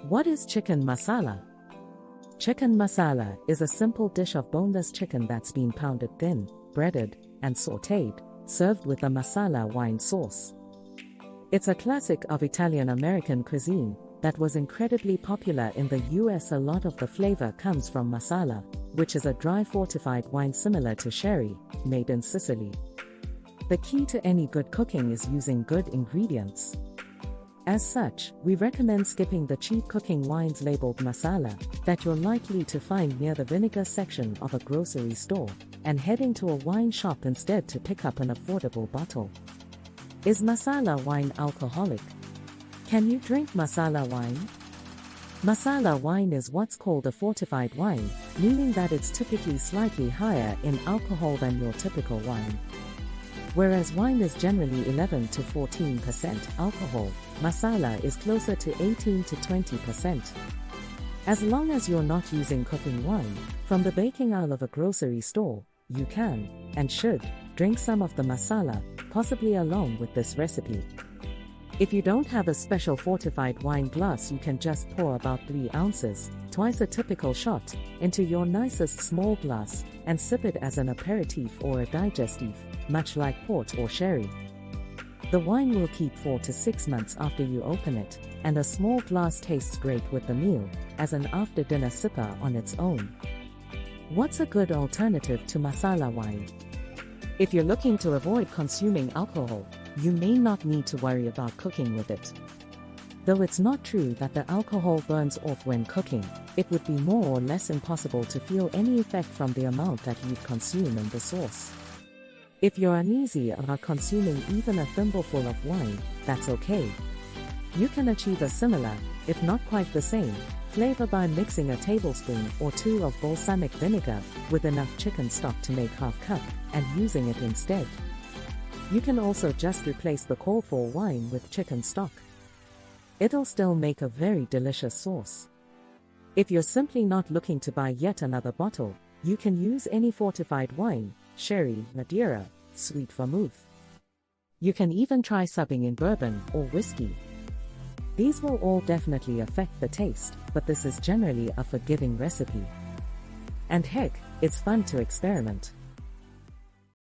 What is chicken masala? Chicken masala is a simple dish of boneless chicken that's been pounded thin, breaded, and sautéed, served with a masala wine sauce. It's a classic of Italian-American cuisine that was incredibly popular in the US. A lot of the flavor comes from Marsala, which is a dry fortified wine similar to sherry, made in Sicily. The key to any good cooking is using good ingredients. As such, we recommend skipping the cheap cooking wines labeled Marsala that you're likely to find near the vinegar section of a grocery store, and heading to a wine shop instead to pick up an affordable bottle. Is Marsala wine alcoholic? Can you drink Marsala wine? Marsala wine is what's called a fortified wine, meaning that it's typically slightly higher in alcohol than your typical wine. Whereas wine is generally 11 to 14% alcohol, Marsala is closer to 18 to 20%. As long as you're not using cooking wine from the baking aisle of a grocery store, you can, and should, drink some of the Marsala, possibly along with this recipe. If you don't have a special fortified wine glass, you can just pour about 3 ounces, twice a typical shot, into your nicest small glass, and sip it as an aperitif or a digestif, much like port or sherry. The wine will keep 4 to 6 months after you open it, and a small glass tastes great with the meal, as an after-dinner sipper on its own. What's a good alternative to Marsala wine? If you're looking to avoid consuming alcohol, you may not need to worry about cooking with it. Though it's not true that the alcohol burns off when cooking, it would be more or less impossible to feel any effect from the amount that you'd consume in the sauce. If you're uneasy about consuming even a thimbleful of wine, that's okay. You can achieve a similar, if not quite the same, flavor by mixing a tablespoon or 2 of balsamic vinegar with enough chicken stock to make half cup, and using it instead. You can also just replace the called for wine with chicken stock. It'll still make a very delicious sauce. If you're simply not looking to buy yet another bottle, you can use any fortified wine, sherry, Madeira, sweet vermouth. You can even try subbing in bourbon or whiskey. These will all definitely affect the taste, but this is generally a forgiving recipe. And heck, it's fun to experiment.